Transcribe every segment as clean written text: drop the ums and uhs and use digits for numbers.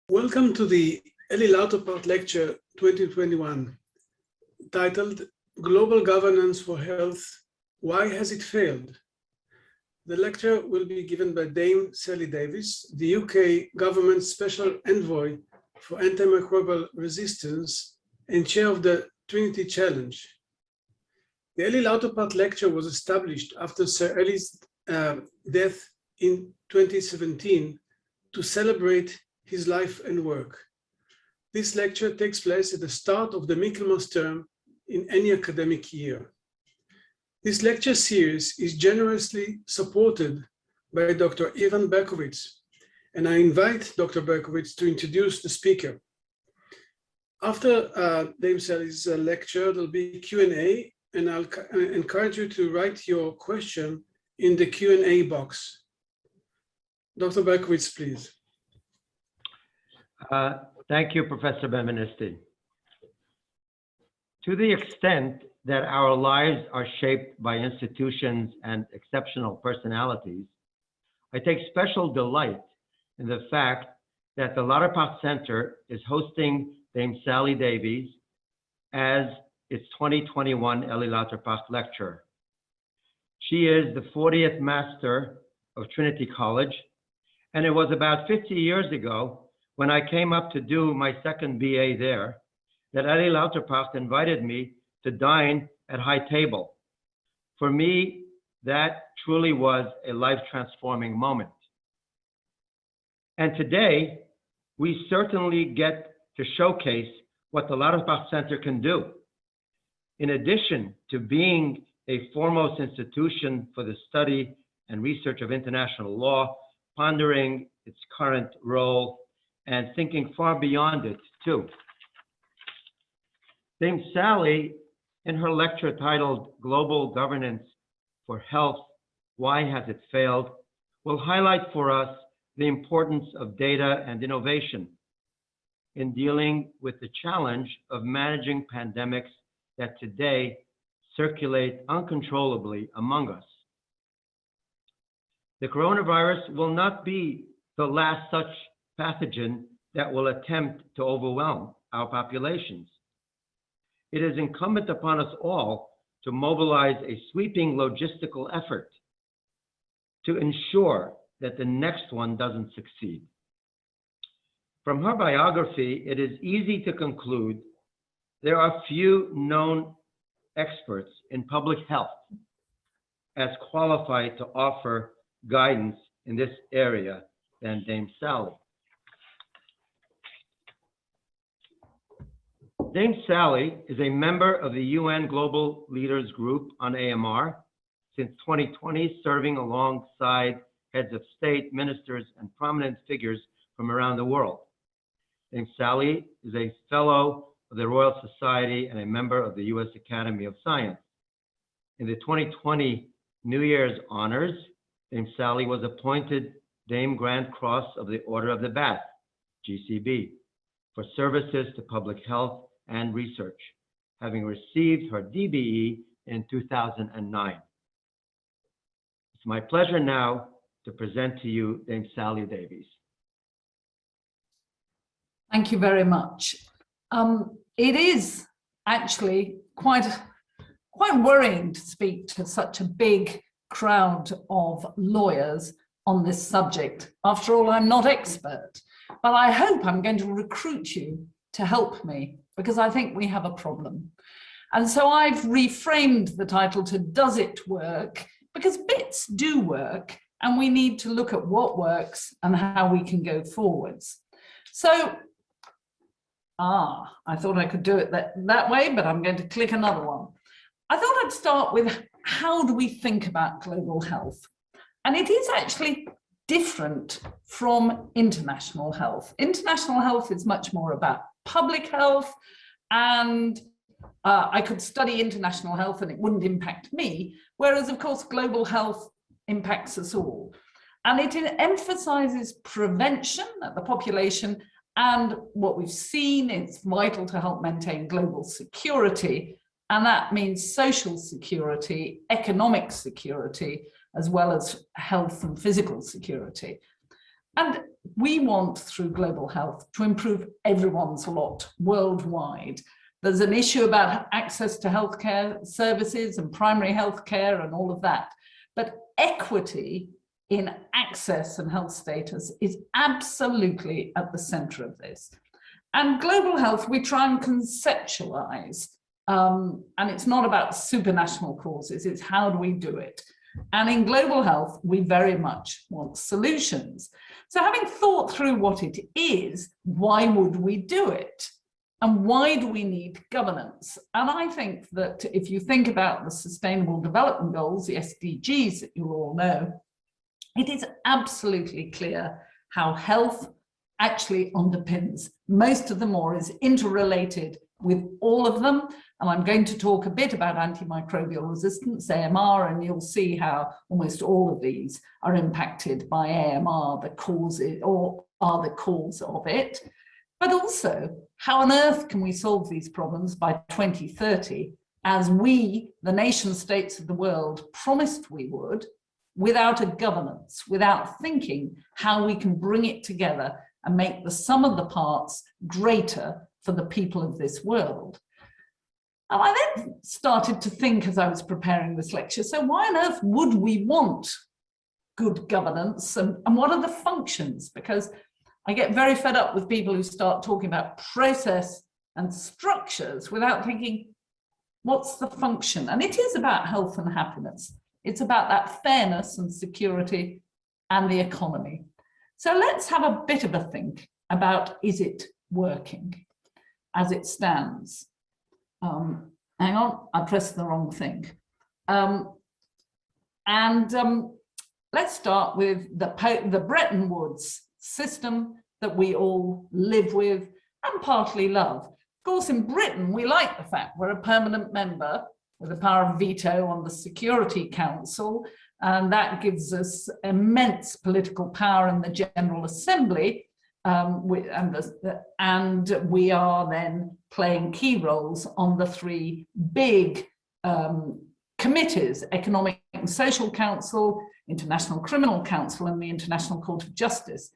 Welcome to the Eli Lauterpacht Lecture 2021, titled Global Governance for Health, Why Has It Failed? The lecture will be given by Dame Sally Davies, the UK government's Special Envoy for Antimicrobial Resistance and Chair of the Trinity Challenge. The Eli Lauterpacht Lecture was established after Sir Eli's death in 2017 to celebrate his life and work. This lecture takes place at the start of the Michaelmas Term in any academic year. This lecture series is generously supported by Dr. Ivan Berkowitz, and I invite Dr. Berkowitz to introduce the speaker. After Dame Sally's lecture, there'll be Q&A, and I'll encourage you to write your question in the Q&A box. Dr. Berkowitz, please. Thank you, Professor Benvenisti. To the extent that our lives are shaped by institutions and exceptional personalities, I take special delight in the fact that the Lauterpacht Center is hosting Dame Sally Davies as its 2021 Eli Lauterpacht Lecture. She is the 40th Master of Trinity College, and it was about 50 years ago when I came up to do my second BA there, that Eli Lauterpacht invited me to dine at high table. For me, that truly was a life-transforming moment. And today, we certainly get to showcase what the Lauterpacht Center can do. In addition to being a foremost institution for the study and research of international law, pondering its current role and thinking far beyond it too. Dame Sally, in her lecture titled Global Governance for Health, Why Has It Failed?, will highlight for us the importance of data and innovation in dealing with the challenge of managing pandemics that today circulate uncontrollably among us. The coronavirus will not be the last such pathogen that will attempt to overwhelm our populations. It is incumbent upon us all to mobilize a sweeping logistical effort to ensure that the next one doesn't succeed. From her biography, it is easy to conclude there are few known experts in public health as qualified to offer guidance in this area than Dame Sally. Dame Sally is a member of the UN Global Leaders Group on AMR since 2020, serving alongside heads of state, ministers, and prominent figures from around the world. Dame Sally is a fellow of the Royal Society and a member of the US Academy of Science. In the 2020 New Year's honors, Dame Sally was appointed Dame Grand Cross of the Order of the Bath, GCB, for services to public health and research, having received her DBE in 2009. It's my pleasure now to present to you Dame Sally Davies. Thank you very much. It is actually quite worrying to speak to such a big crowd of lawyers on this subject. After all, I'm not expert, but I hope I'm going to recruit you to help me, because I think we have a problem. And so I've reframed the title to Does It Work? Because bits do work, and we need to look at what works and how we can go forwards. So, I thought I could do it that way, but I'm going to click another one. I thought I'd start with how do we think about global health? And it is actually different from international health. International health is much more about public health, and I could study international health and it wouldn't impact me, whereas of course global health impacts us all. And it emphasizes prevention at the population, and what we've seen, it's vital to help maintain global security, and that means social security, economic security, as well as health and physical security. And we want, through global health, to improve everyone's lot worldwide. There's an issue about access to healthcare services and primary healthcare and all of that. But equity in access and health status is absolutely at the center of this. And global health, we try and conceptualize, and it's not about supranational causes, it's how do we do it? And in global health, we very much want solutions. So having thought through what it is, why would we do it? And why do we need governance? And I think that if you think about the Sustainable Development Goals, the SDGs that you all know, it is absolutely clear how health actually underpins most of them or is interrelated with all of them. And I'm going to talk a bit about antimicrobial resistance, AMR, and you'll see how almost all of these are impacted by AMR, the causes, or are the cause of it. But also, how on earth can we solve these problems by 2030, as we, the nation states of the world, promised we would, without a governance, without thinking how we can bring it together and make the sum of the parts greater for the people of this world. And I then started to think as I was preparing this lecture, so why on earth would we want good governance and what are the functions? Because I get very fed up with people who start talking about process and structures without thinking, what's the function? And it is about health and happiness. It's about that fairness and security and the economy. So let's have a bit of a think about, is it working as it stands? Hang on, I pressed the wrong thing. Let's start with the Bretton Woods system that we all live with and partly love. Of course, in Britain, we like the fact we're a permanent member with the power of veto on the Security Council, and that gives us immense political power in the General Assembly, and we are then playing key roles on the three big committees, Economic and Social Council, International Criminal Council, and the International Court of Justice.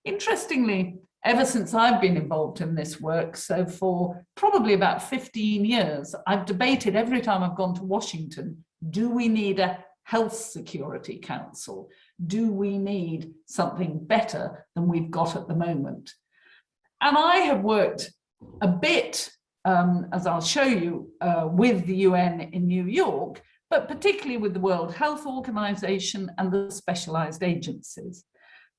Interestingly, ever since I've been involved in this work, so for probably about 15 years, I've debated every time I've gone to Washington, do we need a Health Security Council? Do we need something better than we've got at the moment? And I have worked a bit, as I'll show you, with the UN in New York, but particularly with the World Health Organization and the specialized agencies.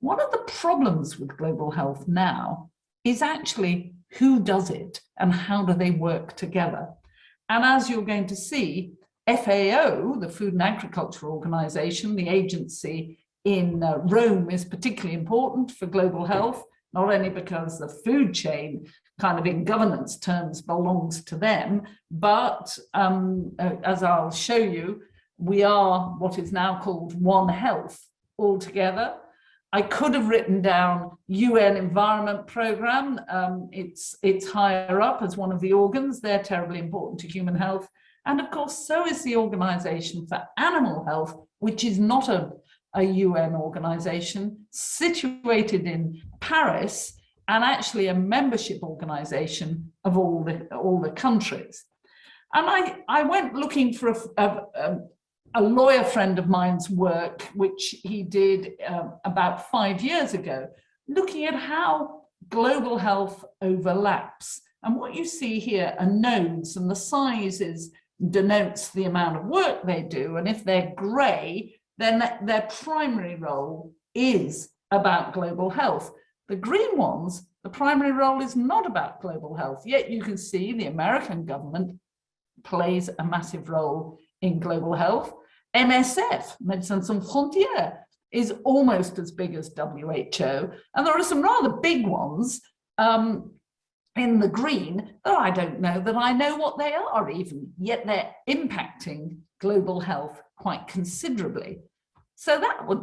One of the problems with global health now is actually who does it and how do they work together? And as you're going to see, FAO, the Food and Agriculture Organization, the agency in Rome, is particularly important for global health, not only because the food chain kind of in governance terms belongs to them, but as I'll show you, we are what is now called One Health altogether. I could have written down UN Environment Programme. It's higher up as one of the organs. They're terribly important to human health. And of course, so is the Organization for Animal Health, which is not a UN organization, situated in Paris, and actually a membership organization of all the countries. And I went looking for a lawyer friend of mine's work, which he did about 5 years ago, looking at how global health overlaps. And what you see here are nodes, and the sizes denotes the amount of work they do. And if they're gray, then their primary role is about global health. The green ones, the primary role is not about global health, yet you can see the American government plays a massive role in global health. MSF, Médecins Sans Frontières, is almost as big as WHO. And there are some rather big ones in the green that I don't know that I know what they are even, yet they're impacting global health quite considerably. So that would,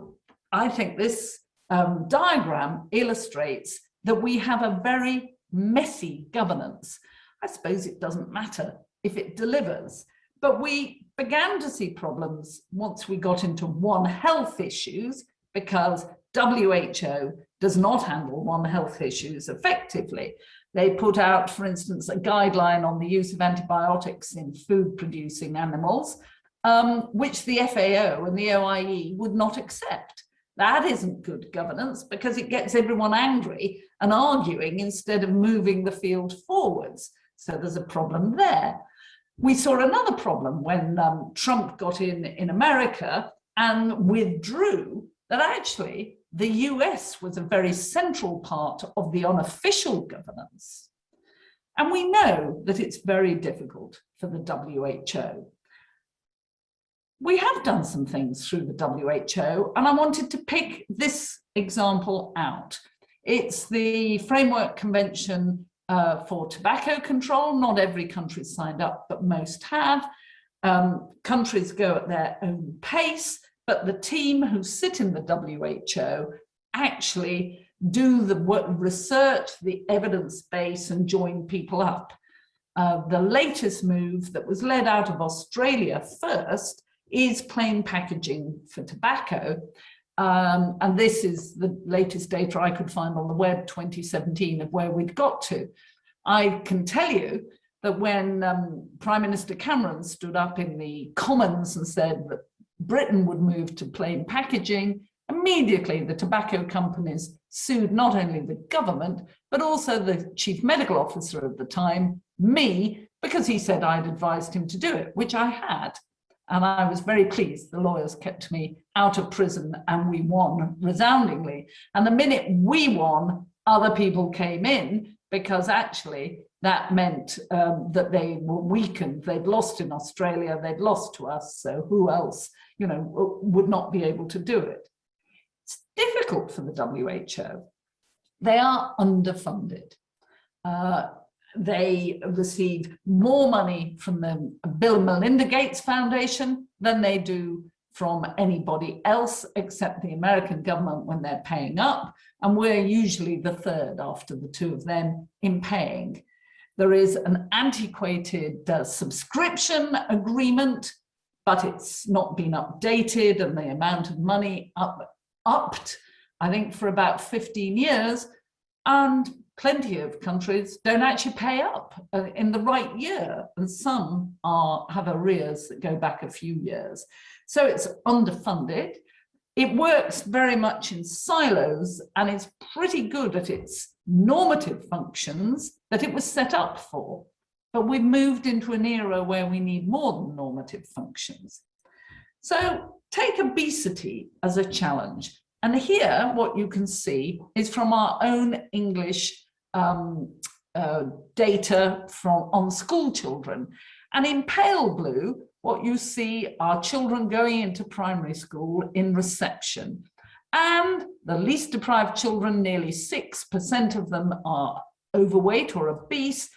I think this diagram illustrates that we have a very messy governance. I suppose it doesn't matter if it delivers, but we began to see problems once we got into One Health issues, because WHO does not handle One Health issues effectively. They put out, for instance, a guideline on the use of antibiotics in food-producing animals, which the FAO and the OIE would not accept. That isn't good governance because it gets everyone angry and arguing instead of moving the field forwards. So there's a problem there. We saw another problem when Trump got in America and withdrew, that actually the US was a very central part of the unofficial governance. And we know that it's very difficult for the WHO. We have done some things through the WHO, and I wanted to pick this example out. It's the Framework Convention for Tobacco Control. Not every country signed up, but most have. Countries go at their own pace, but the team who sit in the WHO actually do the research, the evidence base, and join people up. The latest move that was led out of Australia first is plain packaging for tobacco. And this is the latest data I could find on the web, 2017, of where we'd got to. I can tell you that when Prime Minister Cameron stood up in the Commons and said that Britain would move to plain packaging, immediately the tobacco companies sued not only the government, but also the chief medical officer at the time, me, because he said I'd advised him to do it, which I had. And I was very pleased. The lawyers kept me out of prison and we won resoundingly. And the minute we won, other people came in because actually that meant that they were weakened. They'd lost in Australia, they'd lost to us. So who else, would not be able to do it? It's difficult for the WHO. They are underfunded. They receive more money from the Bill and Melinda Gates Foundation than they do from anybody else except the American government when they're paying up. And we're usually the third after the two of them in paying. There is an antiquated subscription agreement, but it's not been updated, and the amount of money upped, I think, for about 15 years. And plenty of countries don't actually pay up in the right year, and some have arrears that go back a few years. So it's underfunded. It works very much in silos, and it's pretty good at its normative functions that it was set up for. But we've moved into an era where we need more than normative functions. So take obesity as a challenge. And here, what you can see is from our own English data on school children. And in pale blue, what you see are children going into primary school in reception. And the least deprived children, nearly 6% of them are overweight or obese,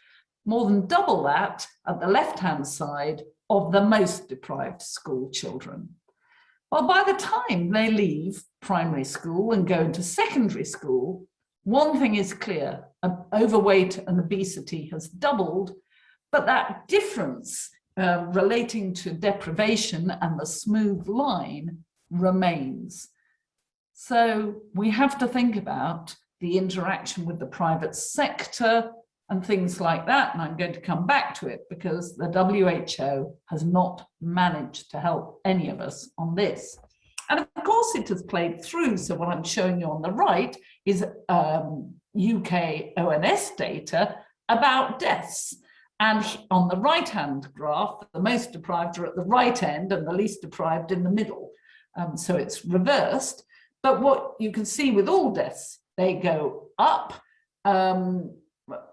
more than double that at the left-hand side of the most deprived school children. Well, by the time they leave primary school and go into secondary school, one thing is clear: overweight and obesity has doubled, but that difference relating to deprivation and the smooth line remains. So we have to think about the interaction with the private sector and things like that. And I'm going to come back to it because the WHO has not managed to help any of us on this. And of course it has played through. So what I'm showing you on the right is UK ONS data about deaths. And on the right-hand graph, the most deprived are at the right end and the least deprived in the middle. So it's reversed. But what you can see with all deaths, they go up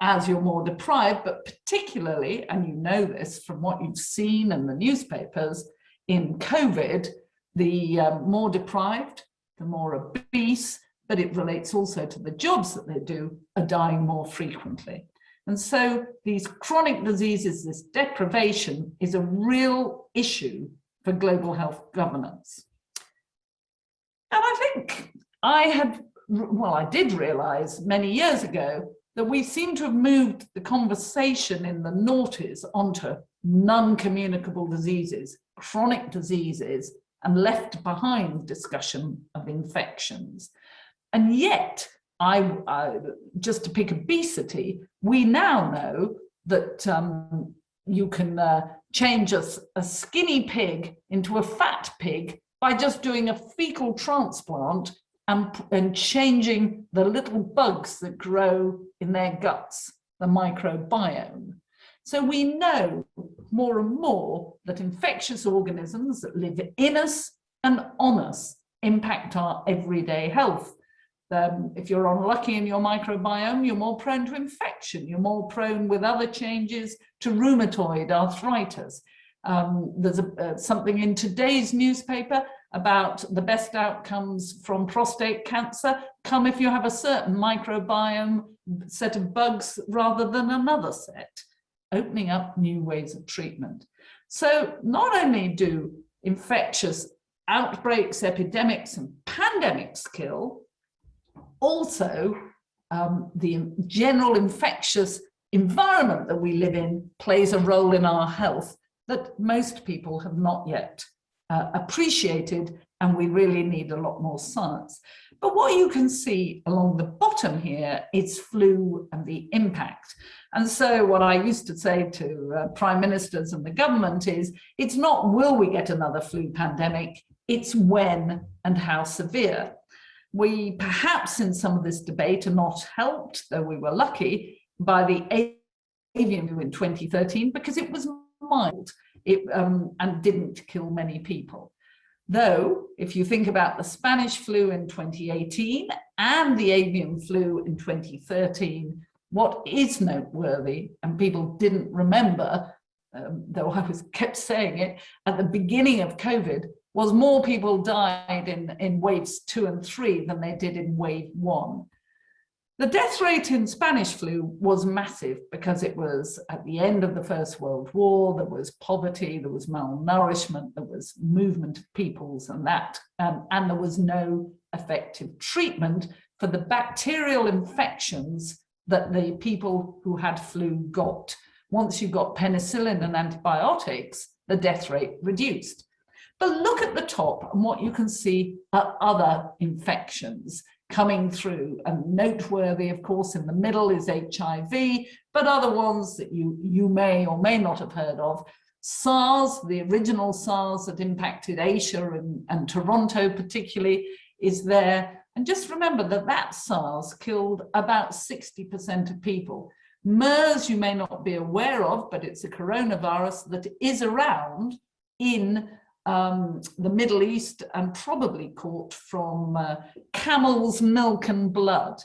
as you're more deprived, but particularly, and you know this from what you've seen in the newspapers, in COVID, the more deprived, the more obese, but it relates also to the jobs that they do, are dying more frequently. And so these chronic diseases, this deprivation, is a real issue for global health governance. And I think I did realize many years ago that we seem to have moved the conversation in the noughties onto non-communicable diseases, chronic diseases, and left behind discussion of infections. And yet just to pick obesity, we now know that you can change a skinny pig into a fat pig by just doing a fecal transplant and changing the little bugs that grow in their guts, the microbiome. So we know more and more that infectious organisms that live in us and on us impact our everyday health. If you're unlucky in your microbiome, you're more prone to infection. You're more prone with other changes to rheumatoid arthritis. There's something in today's newspaper about the best outcomes from prostate cancer come if you have a certain microbiome set of bugs rather than another set, opening up new ways of treatment. So not only do infectious outbreaks, epidemics, and pandemics kill, also the general infectious environment that we live in plays a role in our health that most people have not yet appreciated, and we really need a lot more science. But what you can see along the bottom here is flu and the impact. And so what I used to say to prime ministers and the government is, it's not will we get another flu pandemic, it's when and how severe. We perhaps in some of this debate are not helped, though we were lucky, by the avian flu in 2013 because it was mild and didn't kill many people. Though, if you think about the Spanish flu in 2018 and the avian flu in 2013, what is noteworthy, and people didn't remember, though I kept saying it, at the beginning of COVID, was more people died in waves 2 and 3 than they did in wave 1. The death rate in Spanish flu was massive because it was at the end of the First World War, there was poverty, there was malnourishment, there was movement of peoples and there was no effective treatment for the bacterial infections that the people who had flu got. Once you got penicillin and antibiotics, the death rate reduced. But look at the top and what you can see are other infections coming through, and noteworthy, of course, in the middle is HIV, but other ones that you may or may not have heard of. SARS, the original SARS that impacted Asia and Toronto particularly, is there. And just remember that SARS killed about 60% of people. MERS you may not be aware of, but it's a coronavirus that is around in the Middle East and probably caught from camel's milk and blood.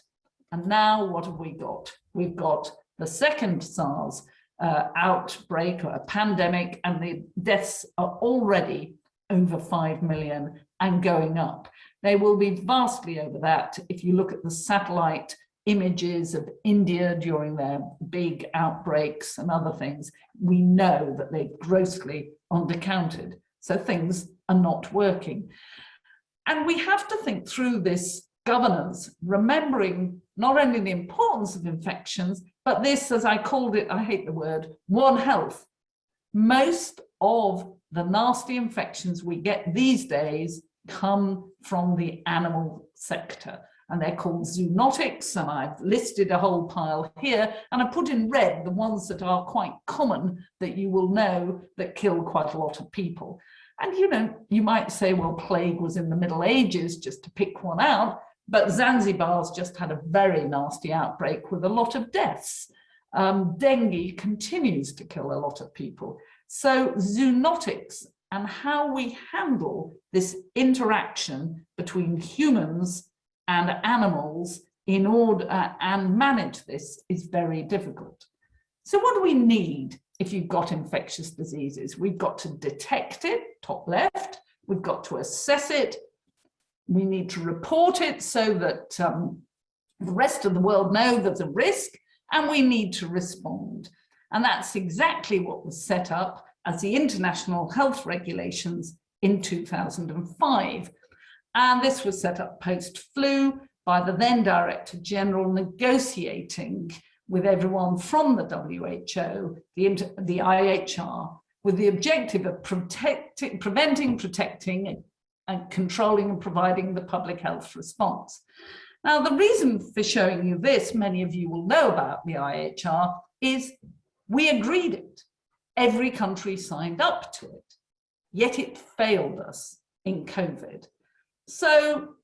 And now what have we got? We've got the second SARS outbreak or a pandemic, and the deaths are already over 5 million and going up. They will be vastly over that if you look at the satellite images of India during their big outbreaks and other things. We know that they've grossly undercounted. So things are not working. And we have to think through this governance, remembering not only the importance of infections, but this, as I called it, I hate the word, One Health. Most of the nasty infections we get these days come from the animal sector, and they're called zoonotics, and I've listed a whole pile here, and I put in red the ones that are quite common that you will know that kill quite a lot of people. And you might say, well, plague was in the Middle Ages, just to pick one out, but Zanzibar's just had a very nasty outbreak with a lot of deaths. Dengue continues to kill a lot of people. So zoonotics and how we handle this interaction between humans and animals in order and manage this is very difficult. So what do we need if you've got infectious diseases? We've got to detect it, top left. We've got to assess it. We need to report it so that the rest of the world know there's a risk, and we need to respond. And that's exactly what was set up as the International Health Regulations in 2005. And this was set up post-flu by the then Director General negotiating with everyone from the WHO, the IHR, with the objective of preventing, protecting, and controlling and providing the public health response. Now, the reason for showing you this, many of you will know about the IHR, is we agreed it. Every country signed up to it, yet it failed us in COVID. So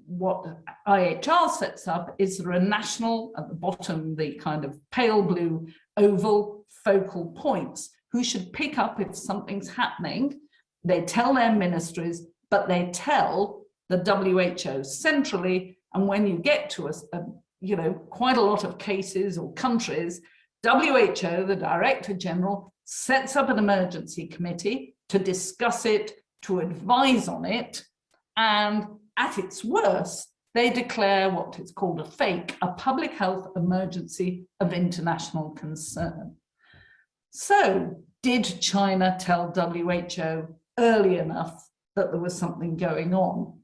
what IHR sets up is there a national, at the bottom, the kind of pale blue oval focal points who should pick up if something's happening. They tell their ministries, but they tell the WHO centrally. And when you get to quite a lot of cases or countries, WHO, the Director General, sets up an emergency committee to discuss it, to advise on it, and at its worst, they declare what is called a FAKE, a public health emergency of international concern. So, did China tell WHO early enough that there was something going on?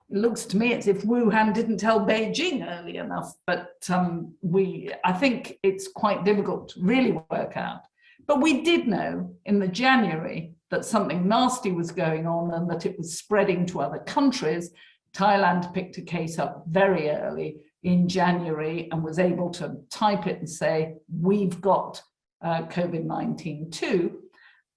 It looks to me as if Wuhan didn't tell Beijing early enough, but I think it's quite difficult to really work out. But we did know in the January that something nasty was going on and that it was spreading to other countries. Thailand picked a case up very early in January and was able to type it and say, we've got COVID-19 too.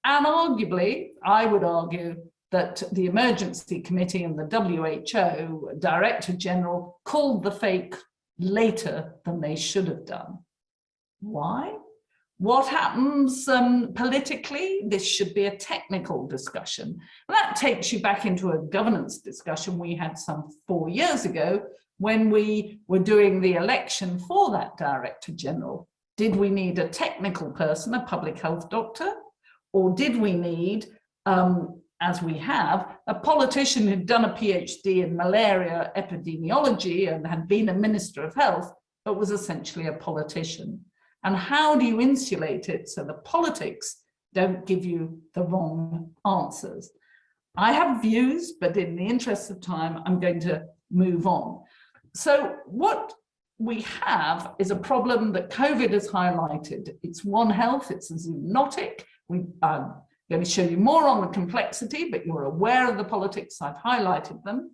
And arguably, I would argue that the emergency committee and the WHO Director General called the FAKE later than they should have done. Why? What happens politically? This should be a technical discussion. And that takes you back into a governance discussion we had some 4 years ago when we were doing the election for that Director General. Did we need a technical person, a public health doctor? Or did we need, as we have, a politician who'd done a PhD in malaria epidemiology and had been a Minister of Health, but was essentially a politician? And how do you insulate it so the politics don't give you the wrong answers? I have views, but in the interest of time, I'm going to move on. So what we have is a problem that COVID has highlighted. It's One Health, it's a zoonotic. I'm going to show you more on the complexity, but you're aware of the politics, I've highlighted them.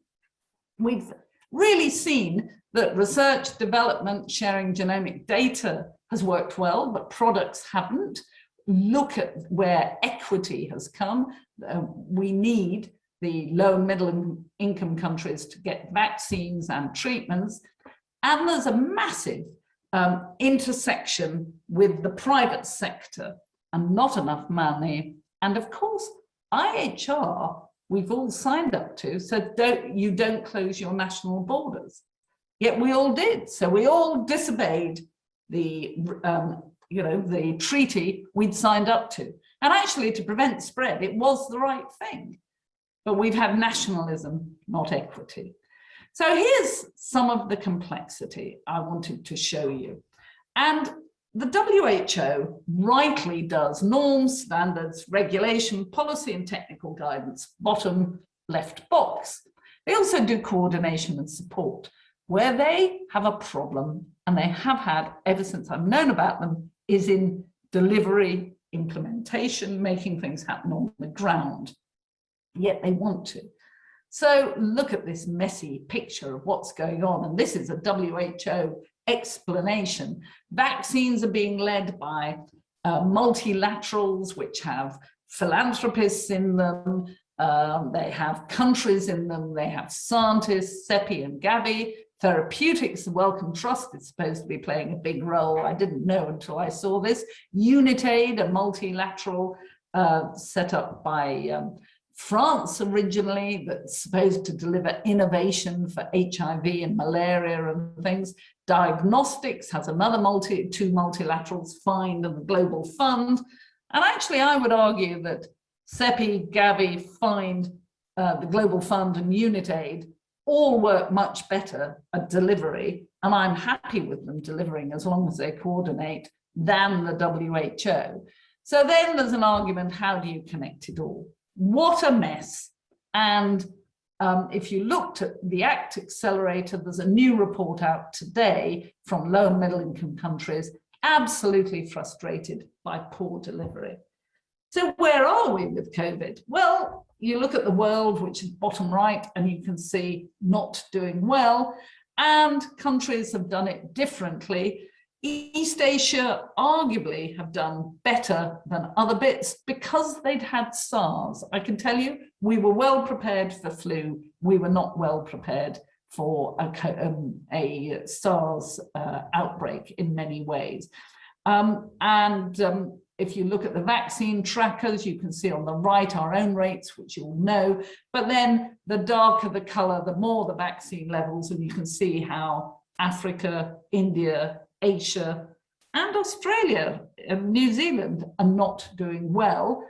We've really seen that research, development, sharing genomic data has worked well, but products haven't. Look at where equity has come. We need the low and middle income countries to get vaccines and treatments. And there's a massive intersection with the private sector and not enough money. And of course, IHR, we've all signed up to, so you don't close your national borders. Yet we all did. So we all disobeyed the treaty we'd signed up to. And actually, to prevent spread, it was the right thing. But we've had nationalism, not equity. So here's some of the complexity I wanted to show you. And the WHO rightly does norms, standards, regulation, policy, and technical guidance, bottom left box. They also do coordination and support. Where they have a problem, and they have had ever since I've known about them, is in delivery, implementation, making things happen on the ground. Yet they want to. So look at this messy picture of what's going on. And this is a WHO explanation. Vaccines are being led by multilaterals, which have philanthropists in them. They have countries in them. They have scientists, CEPI and Gavi. Therapeutics, the Wellcome Trust is supposed to be playing a big role. I didn't know until I saw this. UNITAID, a multilateral set up by France originally, that's supposed to deliver innovation for HIV and malaria and things. Diagnostics has another two multilaterals, FIND and the Global Fund. And actually, I would argue that CEPI, Gavi, FIND, the Global Fund and UNITAID all work much better at delivery, and I'm happy with them delivering as long as they coordinate, than the WHO. So then there's an argument, how do you connect it all? What a mess. And if you looked at the ACT Accelerator, there's a new report out today from low and middle income countries, absolutely frustrated by poor delivery. So where are we with COVID? Well, you look at the world, which is bottom right, and you can see not doing well. and countries have done it differently. East Asia arguably have done better than other bits because they'd had SARS. I can tell you, we were well prepared for flu. We were not well prepared for a SARS outbreak in many ways. If you look at the vaccine trackers, you can see on the right our own rates, which you'll know, but then the darker the color, the more the vaccine levels, and you can see how Africa, India, Asia, and Australia and New Zealand are not doing well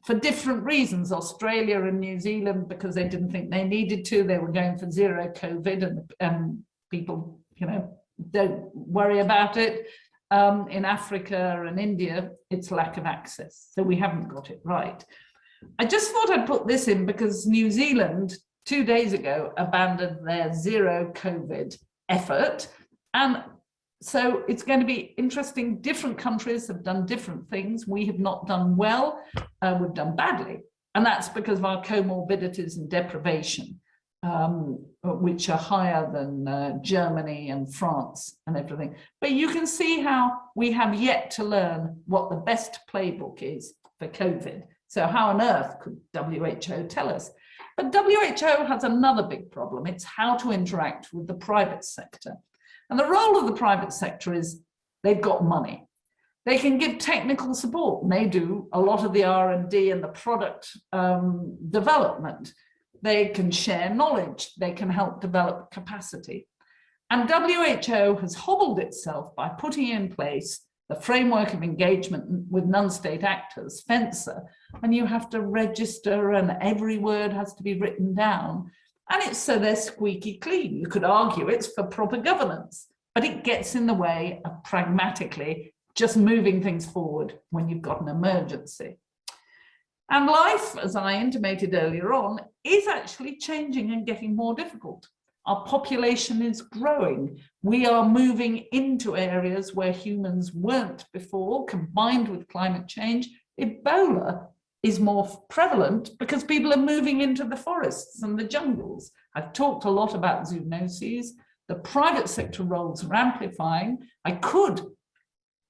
for different reasons. Australia and New Zealand, because they didn't think they needed to, they were going for zero COVID, and people, you know, don't worry about it. In Africa and India, it's lack of access. So we haven't got it right. I just thought I'd put this in because New Zealand 2 days ago abandoned their zero COVID effort. And so it's going to be interesting. Different countries have done different things. We have not done well. We've done badly. And that's because of our comorbidities and deprivation, which are higher than Germany and France and everything. But you can see how we have yet to learn what the best playbook is for COVID. So how on earth could WHO tell us? But WHO has another big problem. It's how to interact with the private sector. And the role of the private sector is they've got money. They can give technical support. And they do a lot of the R&D and the product development. They can share knowledge. They can help develop capacity. And WHO has hobbled itself by putting in place the framework of engagement with non-state actors, FENSA, and you have to register and every word has to be written down. And it's so they're squeaky clean. You could argue it's for proper governance, but it gets in the way of pragmatically just moving things forward when you've got an emergency. And life, as I intimated earlier on, is actually changing and getting more difficult. Our population is growing. We are moving into areas where humans weren't before, combined with climate change. Ebola is more prevalent because people are moving into the forests and the jungles. I've talked a lot about zoonoses. The private sector roles are amplifying. I could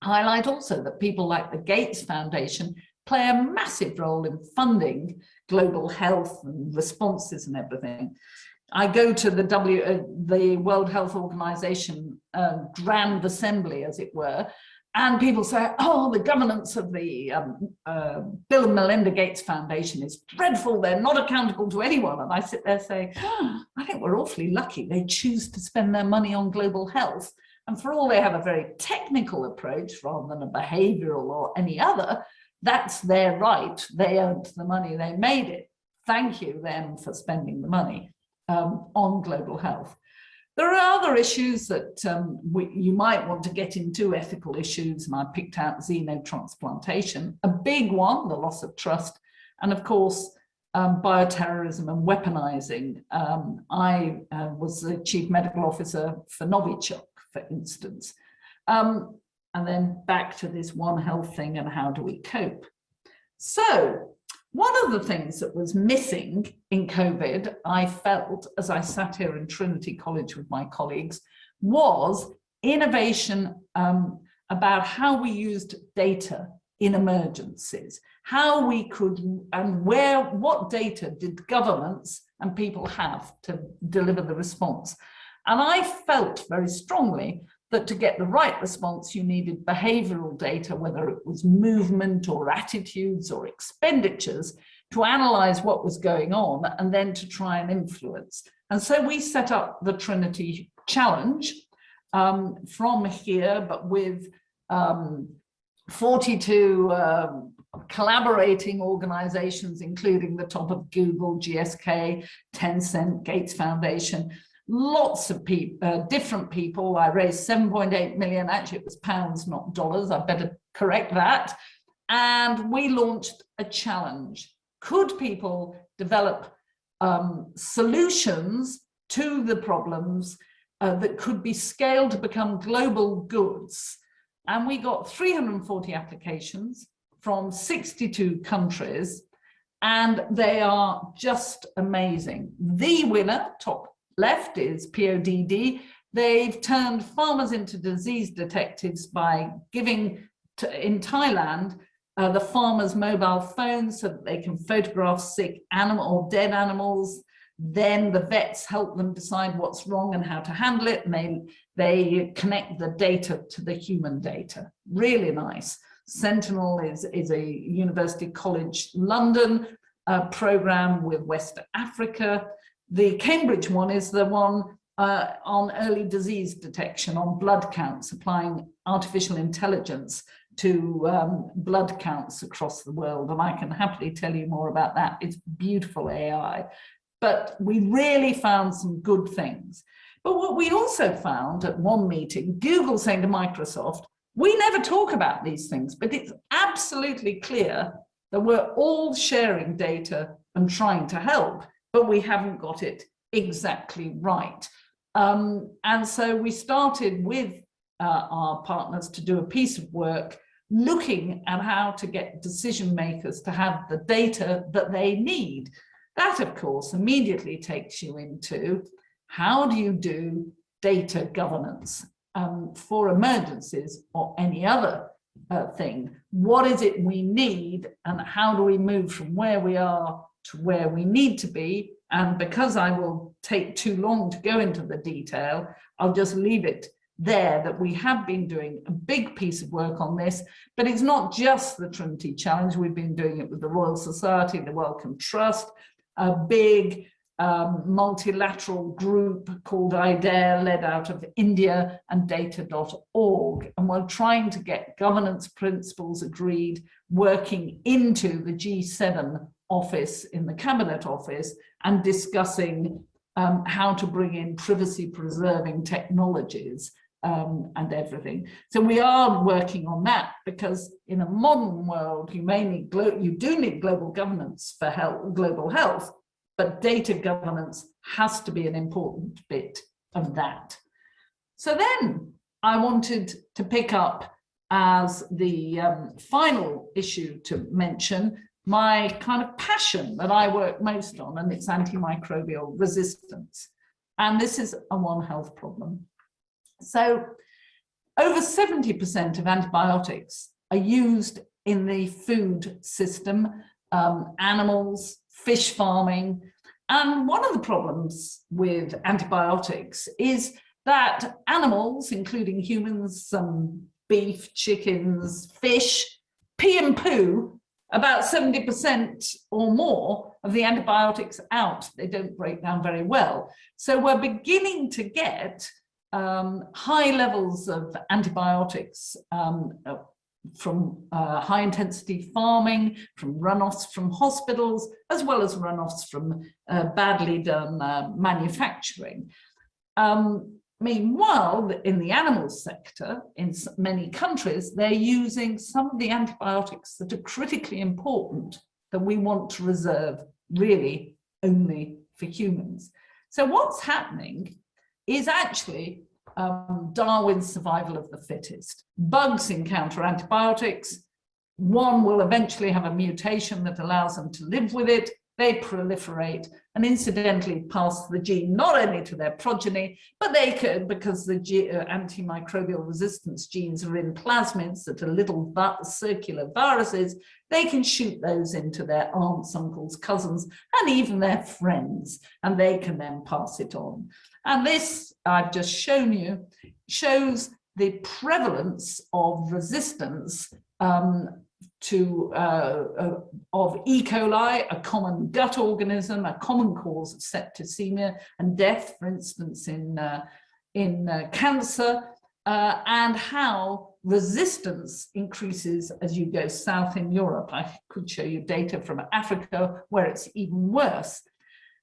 highlight also that people like the Gates Foundation play a massive role in funding global health and responses and everything. I go to the World Health Organization Grand Assembly, as it were, and people say, oh, the governance of the Bill and Melinda Gates Foundation is dreadful. They're not accountable to anyone. And I sit there saying, oh, I think we're awfully lucky. They choose to spend their money on global health. And for all they have a very technical approach rather than a behavioral or any other, that's their right. They earned the money, they made it. Thank you them for spending the money on global health. There are other issues that you might want to get into, ethical issues, and I picked out xenotransplantation, a big one, the loss of trust, and of course, bioterrorism and weaponizing. I was the chief medical officer for Novichok, for instance. And then back to this One Health thing and how do we cope? So one of the things that was missing in COVID, I felt as I sat here in Trinity College with my colleagues, was innovation about how we used data in emergencies, how we could and what data did governments and people have to deliver the response. And I felt very strongly that to get the right response, you needed behavioral data, whether it was movement or attitudes or expenditures, to analyze what was going on and then to try and influence. And so we set up the Trinity Challenge from here, but with 42 collaborating organizations, including the top of Google, GSK, Tencent, Gates Foundation, lots of people, different people. I raised 7.8 million, actually it was pounds, not dollars, I better correct that. And we launched a challenge. Could people develop solutions to the problems that could be scaled to become global goods? And we got 340 applications from 62 countries, and they are just amazing. The winner, top left, is PODD. They've turned farmers into disease detectives by giving, in Thailand, the farmers mobile phones so that they can photograph sick animal or dead animals. Then the vets help them decide what's wrong and how to handle it. And they connect the data to the human data. Really nice. Sentinel is a University College London program with West Africa. The Cambridge one is the one on early disease detection, on blood counts, applying artificial intelligence to blood counts across the world. And I can happily tell you more about that. It's beautiful AI. But we really found some good things. But what we also found at one meeting, Google saying to Microsoft, we never talk about these things, but it's absolutely clear that we're all sharing data and trying to help, but we haven't got it exactly right. And so we started with our partners to do a piece of work looking at how to get decision makers to have the data that they need. That, of course, immediately takes you into how do you do data governance for emergencies or any other thing? What is it we need, and how do we move from where we are to where we need to be? And because I will take too long to go into the detail, I'll just leave it there that we have been doing a big piece of work on this, but it's not just the Trinity Challenge. We've been doing it with the Royal Society, the Wellcome Trust, a big multilateral group called IDEA, led out of India, and data.org. And we're trying to get governance principles agreed, working into the G7 office in the Cabinet Office and discussing how to bring in privacy preserving technologies and everything. So we are working on that, because in a modern world, you do need global governance for global health, but data governance has to be an important bit of that. So then I wanted to pick up as the final issue to mention my kind of passion that I work most on, and it's antimicrobial resistance. And this is a One Health problem. So over 70% of antibiotics are used in the food system, animals, fish farming. And one of the problems with antibiotics is that animals, including humans, beef, chickens, fish, pee and poo about 70% or more of the antibiotics out. They don't break down very well. So we're beginning to get high levels of antibiotics from high intensity farming, from runoffs from hospitals, as well as runoffs from badly done manufacturing. Meanwhile, in the animal sector, in many countries, they're using some of the antibiotics that are critically important that we want to reserve really only for humans. So what's happening is actually Darwin's survival of the fittest. Bugs encounter antibiotics. One will eventually have a mutation that allows them to live with it. They proliferate and incidentally pass the gene not only to their progeny, but they could, because the antimicrobial resistance genes are in plasmids that are little circular viruses, they can shoot those into their aunts, uncles, cousins, and even their friends, and they can then pass it on. And this, I've just shown you, shows the prevalence of resistance of E. coli, a common gut organism, a common cause of septicemia and death, for instance, in cancer, and how resistance increases as you go south in Europe. I could show you data from Africa where it's even worse.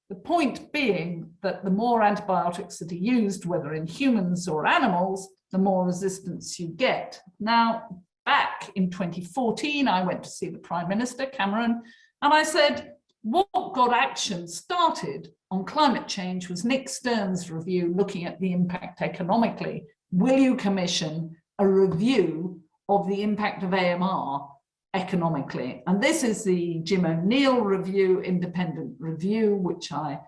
The point being that the more antibiotics that are used, whether in humans or animals, the more resistance you get. Now, back in 2014, I went to see the Prime Minister, Cameron, and I said, what got action started on climate change was Nick Stern's review looking at the impact economically. Will you commission a review of the impact of AMR economically? And this is the Jim O'Neill review, independent review, which I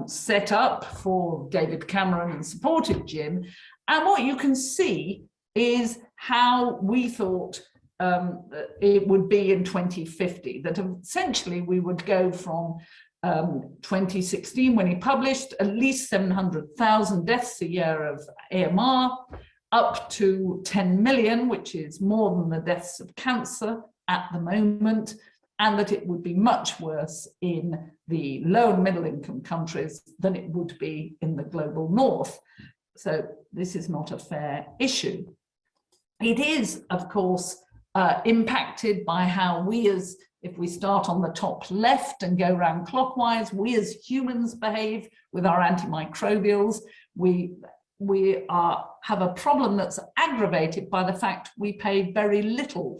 set up for David Cameron and supported Jim. And what you can see is how we thought it would be in 2050, that essentially we would go from 2016, when he published, at least 700,000 deaths a year of AMR, up to 10 million, which is more than the deaths of cancer at the moment, and that it would be much worse in the low and middle income countries than it would be in the global north. So this is not a fair issue. It is, of course, impacted by how we as, if we start on the top left and go round clockwise, we as humans behave with our antimicrobials. We have a problem that's aggravated by the fact we pay very little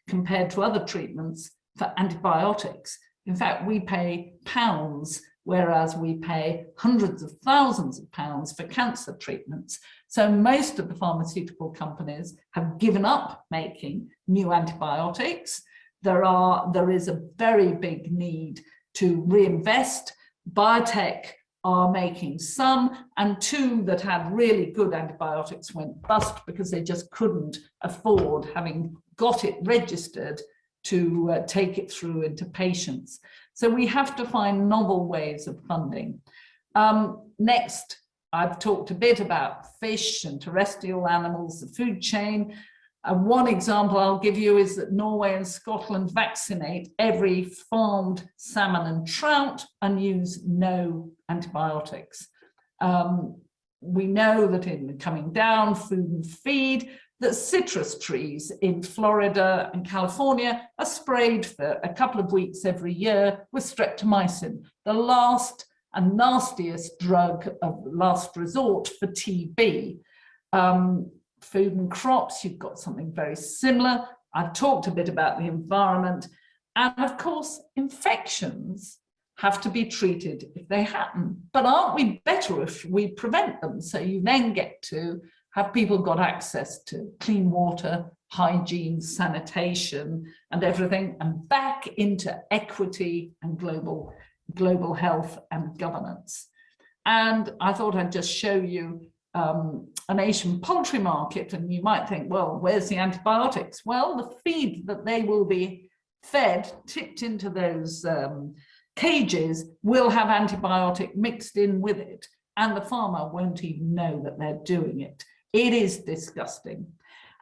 compared to other treatments for antibiotics. In fact, we pay pounds, whereas we pay hundreds of thousands of pounds for cancer treatments. So most of the pharmaceutical companies have given up making new antibiotics. There is a very big need to reinvest. Biotech are making some, and two that had really good antibiotics went bust because they just couldn't afford, having got it registered, to take it through into patients. So we have to find novel ways of funding. Next, I've talked a bit about fish and terrestrial animals, the food chain. One example I'll give you is that Norway and Scotland vaccinate every farmed salmon and trout and use no antibiotics. We know that in coming down Food and Feed, that citrus trees in Florida and California are sprayed for a couple of weeks every year with streptomycin, the last and nastiest drug of last resort for TB. Food and crops, you've got something very similar. I've talked a bit about the environment. And of course, infections have to be treated if they happen. But aren't we better if we prevent them? So you then get to have people got access to clean water, hygiene, sanitation, and everything, and back into equity and global health and governance. And I thought I'd just show you an Asian poultry market, and you might think, well, where's the antibiotics? Well, the feed that they will be fed, tipped into those cages, will have antibiotic mixed in with it, and the farmer won't even know that they're doing it. It is disgusting.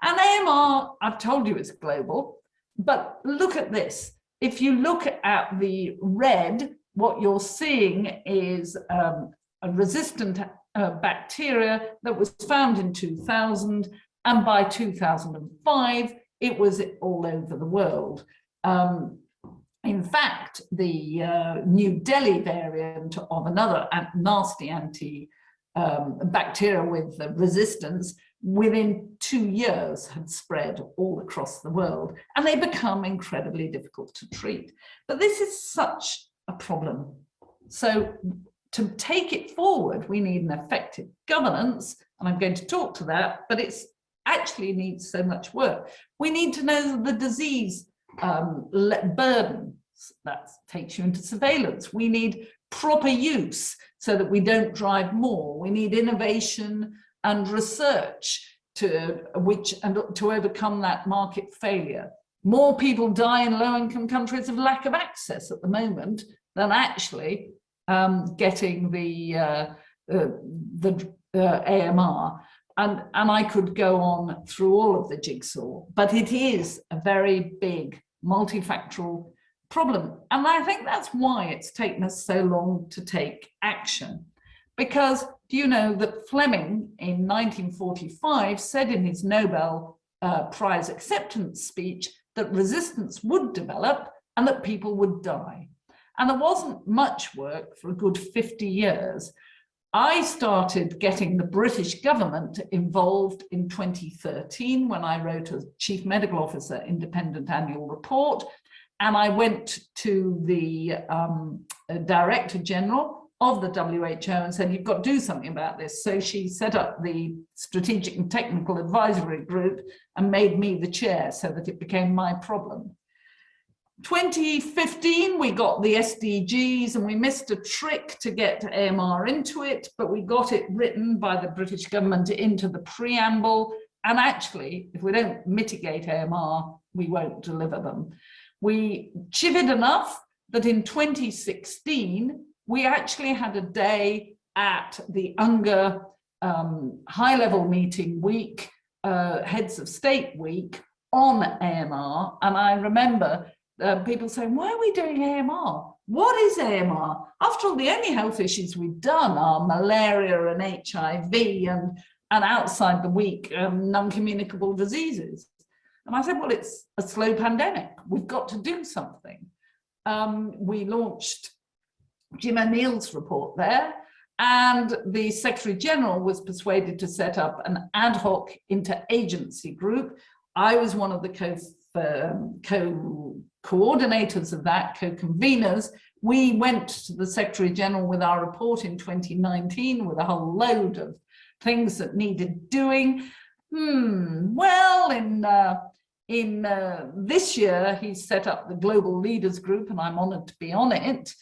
And AMR, I've told you it's global, but look at this. If you look at the red, what you're seeing is a resistant bacteria that was found in 2000, and by 2005, it was all over the world. In fact, the New Delhi variant of another nasty bacteria with resistance within 2 years had spread all across the world, and they become incredibly difficult to treat. But this is such a problem. So to take it forward, we need an effective governance, and I'm going to talk to that, but it's actually needs so much work. We need to know the disease burden. That takes you into surveillance. We need proper use so that we don't drive more. We need innovation and research to overcome that market failure. More people die in low-income countries of lack of access at the moment than actually getting the AMR. And I could go on through all of the jigsaw, but it is a very big multifactorial problem. And I think that's why it's taken us so long to take action. Because do you know that Fleming in 1945 said in his Nobel Prize acceptance speech that resistance would develop and that people would die. And there wasn't much work for a good 50 years. I started getting the British government involved in 2013 when I wrote a Chief Medical Officer independent annual report. And I went to the Director General of the WHO and said, you've got to do something about this. So she set up the Strategic and Technical Advisory Group and made me the chair so that it became my problem. 2015, we got the SDGs and we missed a trick to get AMR into it, but we got it written by the British government into the preamble. And actually, if we don't mitigate AMR, we won't deliver them. We chivied enough that in 2016, we actually had a day at the UNGA high-level meeting week, Heads of State week, on AMR. And I remember people saying, why are we doing AMR? What is AMR? After all, the only health issues we've done are malaria and HIV and outside the week, non-communicable diseases. And I said, well, it's a slow pandemic. We've got to do something. We launched Jim O'Neill's report there, and the Secretary General was persuaded to set up an ad hoc inter-agency group. I was one of the co-coordinators of that, co-conveners. We went to the Secretary General with our report in 2019 with a whole load of things that needed doing. Well, in this year, he set up the Global Leaders Group, and I'm honored to be on it.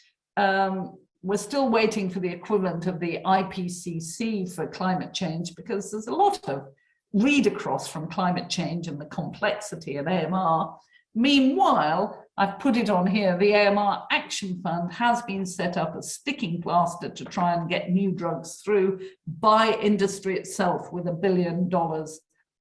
We're still waiting for the equivalent of the IPCC for climate change, because there's a lot of read across from climate change and the complexity of AMR. Meanwhile, I've put it on here, the AMR Action Fund has been set up as sticking plaster to try and get new drugs through by industry itself with $1 billion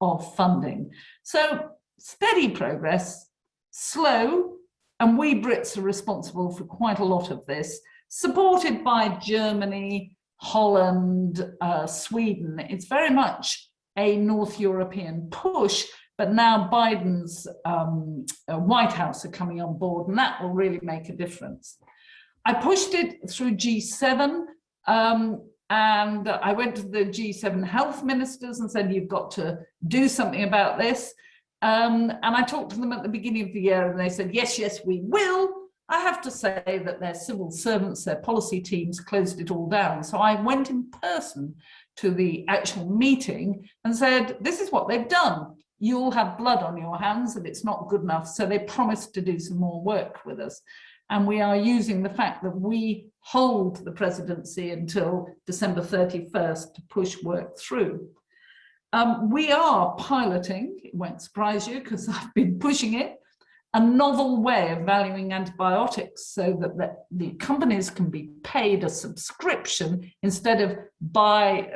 of funding. So steady progress, slow, and we Brits are responsible for quite a lot of this, supported by Germany, Holland, Sweden. It's very much a North European push, but now Biden's White House are coming on board, and that will really make a difference. I pushed it through G7, and I went to the G7 health ministers and said, you've got to do something about this. And I talked to them at the beginning of the year, and they said, yes, yes, we will. I have to say that their civil servants, their policy teams closed it all down. So I went in person to the actual meeting and said, this is what they've done. You'll have blood on your hands and it's not good enough. So they promised to do some more work with us. And we are using the fact that we hold the presidency until December 31st to push work through. We are piloting, it won't surprise you because I've been pushing it, a novel way of valuing antibiotics so that the companies can be paid a subscription instead of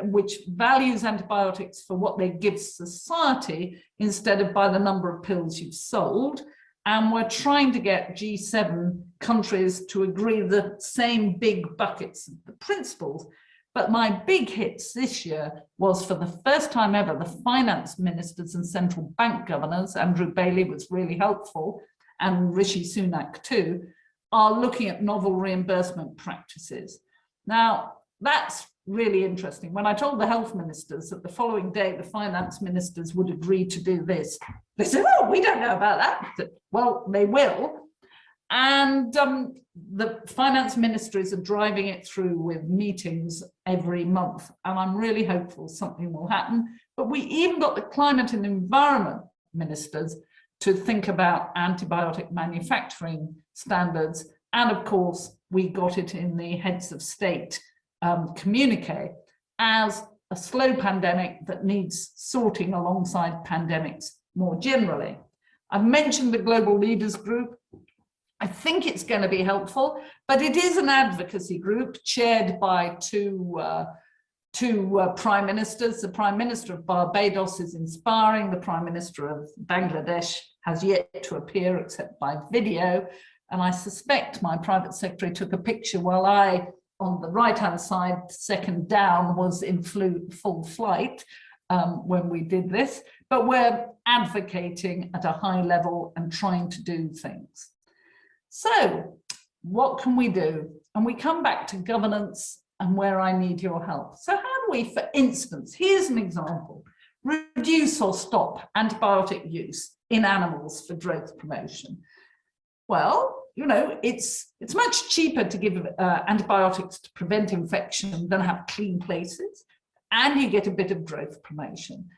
which values antibiotics for what they give society instead of by the number of pills you've sold. And we're trying to get G7 countries to agree the same big buckets of the principles. But my big hits this year was, for the first time ever, the finance ministers and central bank governors, Andrew Bailey was really helpful, and Rishi Sunak too, are looking at novel reimbursement practices. Now, that's really interesting. When I told the health ministers that the following day the finance ministers would agree to do this, they said, oh, we don't know about that. Said, well, they will. And the finance ministries are driving it through with meetings every month. And I'm really hopeful something will happen. But we even got the climate and environment ministers to think about antibiotic manufacturing standards. And of course, we got it in the heads of state communique as a slow pandemic that needs sorting alongside pandemics more generally. I've mentioned the Global Leaders Group. I think it's going to be helpful, but it is an advocacy group chaired by two prime ministers. The Prime Minister of Barbados is inspiring. The Prime Minister of Bangladesh has yet to appear except by video. And I suspect my private secretary took a picture while I, on the right-hand side, second down, was in full flight when we did this. But we're advocating at a high level and trying to do things. So what can we do? And we come back to governance and where I need your help. So how do we, for instance, here's an example, reduce or stop antibiotic use in animals for growth promotion? Well, you know, it's much cheaper to give antibiotics to prevent infection than have clean places, and you get a bit of growth promotion.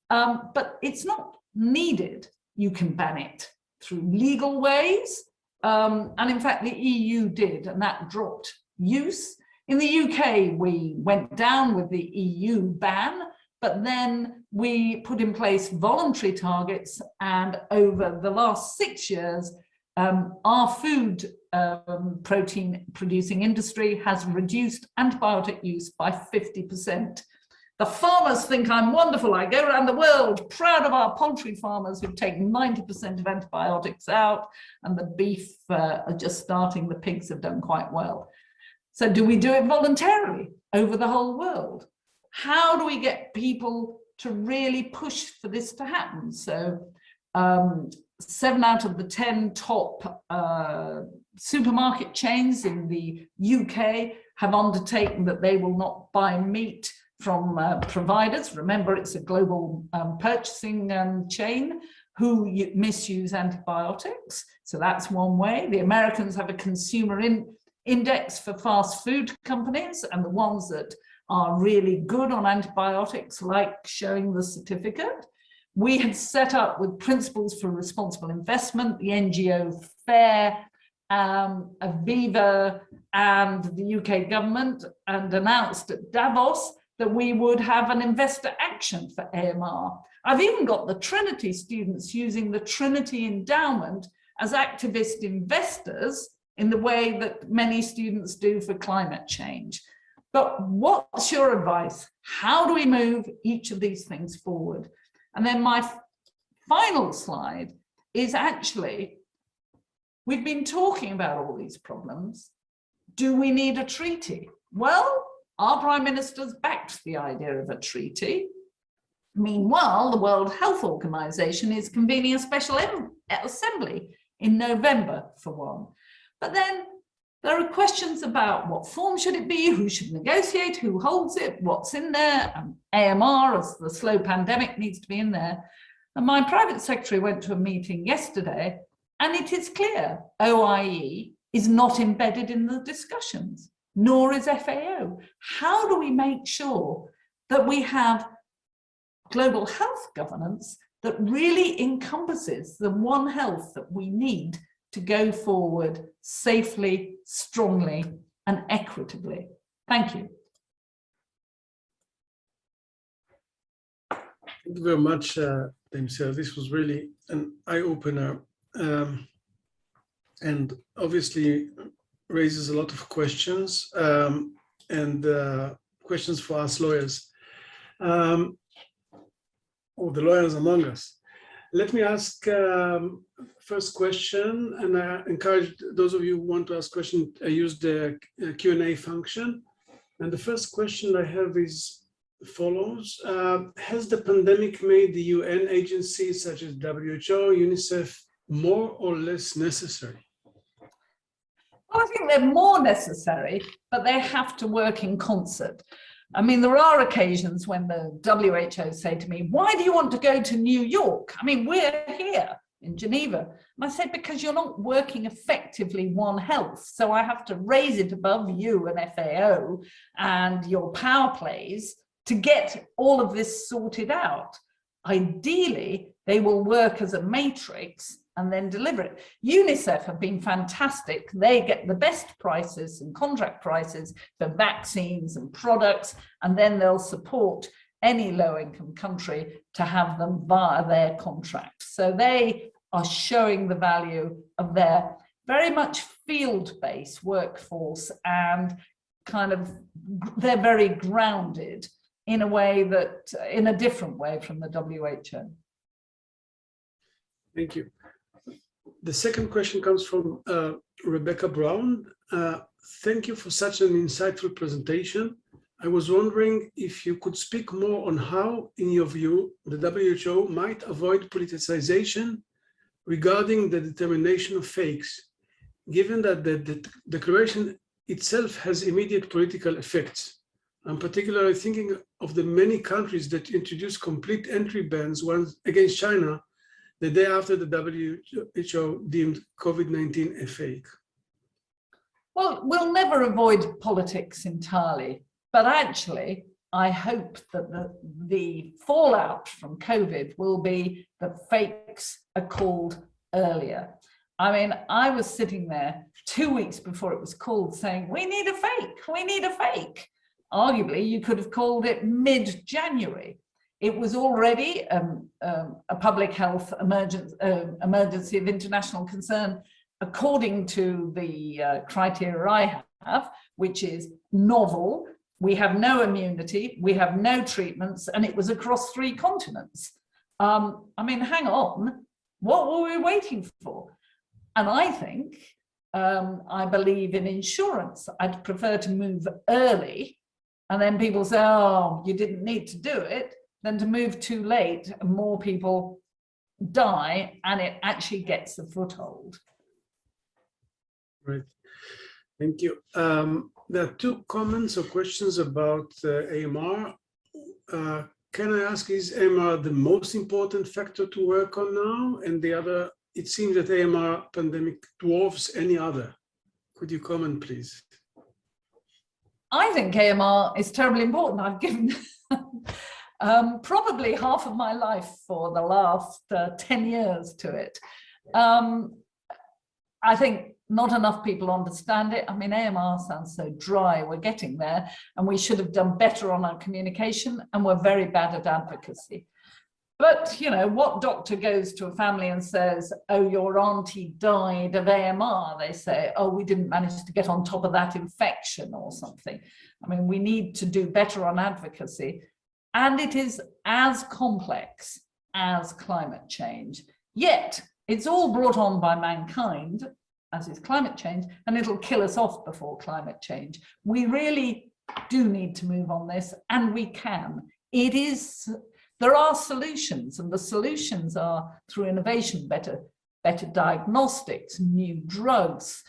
But it's not needed. You can ban it through legal ways. And in fact, the EU did, and that dropped use. In the UK, we went down with the EU ban, but then we put in place voluntary targets, and over the last 6 years, our food protein producing industry has reduced antibiotic use by 50%. The farmers think I'm wonderful. I go around the world proud of our poultry farmers who've taken 90% of antibiotics out, and the beef are just starting. The pigs have done quite well. So do we do it voluntarily over the whole world? How do we get people to really push for this to happen? So 7 out of the 10 top supermarket chains in the UK have undertaken that they will not buy meat from providers. Remember, it's a global purchasing chain who misuse antibiotics. So that's one way. The Americans have a consumer index for fast food companies, and the ones that are really good on antibiotics like showing the certificate. We have set up with Principles for Responsible Investment, the NGO FAIR, Aviva, and the UK government, and announced at Davos that we would have an investor action for AMR. I've even got the Trinity students using the Trinity Endowment as activist investors in the way that many students do for climate change. But what's your advice? How do we move each of these things forward? And then my final slide is actually, we've been talking about all these problems. Do we need a treaty? Well, our Prime Minister's backed the idea of a treaty. Meanwhile, the World Health Organization is convening a special assembly in November for one. But then there are questions about what form should it be, who should negotiate, who holds it, what's in there, and AMR as the slow pandemic needs to be in there. And my private secretary went to a meeting yesterday, and it is clear OIE is not embedded in the discussions, nor is FAO. How do we make sure that we have global health governance that really encompasses the One Health that we need to go forward safely, strongly, and equitably? Thank you. Thank you very much, Dame Sally. This was really an eye-opener, and obviously raises a lot of questions, and questions for us lawyers, or the lawyers among us. Let me ask first question, and I encourage those of you who want to ask questions, use the Q&A function. And the first question I have is follows. Has the pandemic made the UN agencies such as WHO, UNICEF more or less necessary? Well, I think they're more necessary, but they have to work in concert. I mean, there are occasions when the WHO say to me, why do you want to go to New York? I mean, we're here in Geneva. And I said, because you're not working effectively One Health. So I have to raise it above you and FAO and your power plays to get all of this sorted out. Ideally, they will work as a matrix and then deliver it. UNICEF have been fantastic. They get the best prices and contract prices for vaccines and products, and then they'll support any low-income country to have them via their contract. So they are showing the value of their very much field-based workforce, and kind of they're very grounded in a way that, in a different way from the WHO. Thank you. The second question comes from Rebecca Brown. Thank you for such an insightful presentation. I was wondering if you could speak more on how, in your view, the WHO might avoid politicization regarding the determination of fakes, given that the declaration itself has immediate political effects. I'm particularly thinking of the many countries that introduced complete entry bans against China the day after the WHO deemed COVID-19 a fake. Well, we'll never avoid politics entirely, but actually, I hope that the fallout from COVID will be that fakes are called earlier. I mean, I was sitting there 2 weeks before it was called saying, we need a fake, we need a fake. Arguably, you could have called it mid-January. It was already a public health emergency of international concern, according to the criteria I have, which is novel, we have no immunity, we have no treatments, and it was across 3 continents. I mean, hang on, what were we waiting for? And I think, I believe in insurance. I'd prefer to move early, and then people say, oh, you didn't need to do it, than to move too late and more people die and it actually gets a foothold. Right. Thank you. There are 2 comments or questions about AMR. Can I ask, is AMR the most important factor to work on now? And the other, it seems that AMR pandemic dwarfs any other. Could you comment, please? I think AMR is terribly important. I've given probably half of my life for the last 10 years to it. I think not enough people understand it. I mean, AMR sounds so dry. We're getting there, and we should have done better on our communication, and we're very bad at advocacy. But, you know, what doctor goes to a family and says, oh, your auntie died of AMR? They say, oh, we didn't manage to get on top of that infection or something. I mean, we need to do better on advocacy. And it is as complex as climate change. Yet, it's all brought on by mankind, as is climate change, and it'll kill us off before climate change. We really do need to move on this, and we can. There are solutions, and the solutions are through innovation, better diagnostics, new drugs,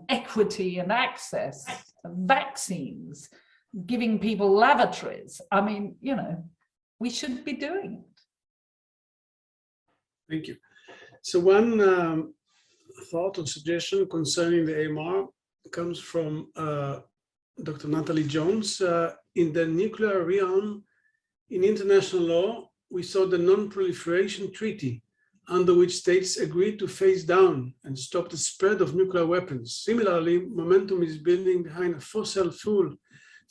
equity and access, vaccines, giving people lavatories. I mean, you know, we should be doing it. Thank you. So one thought or suggestion concerning the AMR comes from Dr. Natalie Jones. In the nuclear realm, in international law, we saw the Non-Proliferation Treaty, under which states agreed to phase down and stop the spread of nuclear weapons. Similarly, momentum is building behind a fossil fuel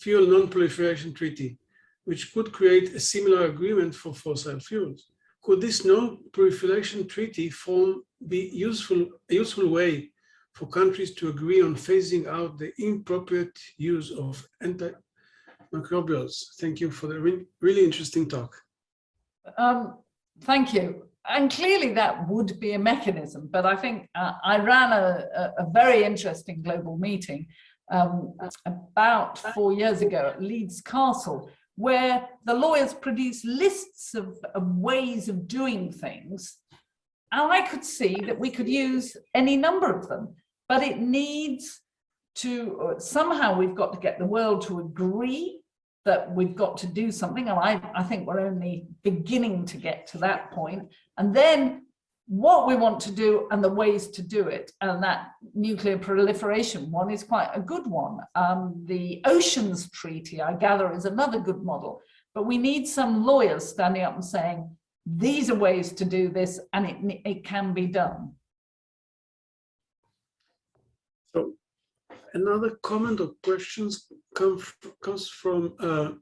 non-proliferation treaty, which could create a similar agreement for fossil fuels. Could this non-proliferation treaty be a useful way for countries to agree on phasing out the inappropriate use of antimicrobials? Thank you for the really interesting talk. Thank you. And clearly that would be a mechanism, but I think I ran a very interesting global meeting about 4 years ago at Leeds Castle, where the lawyers produced lists of ways of doing things. And I could see that we could use any number of them, but it needs to, somehow we've got to get the world to agree that we've got to do something. And I think we're only beginning to get to that point. And then what we want to do and the ways to do it. And that nuclear proliferation one is quite a good one. The Oceans Treaty, I gather, is another good model. But we need some lawyers standing up and saying, these are ways to do this, and it can be done. So another comment or questions comes from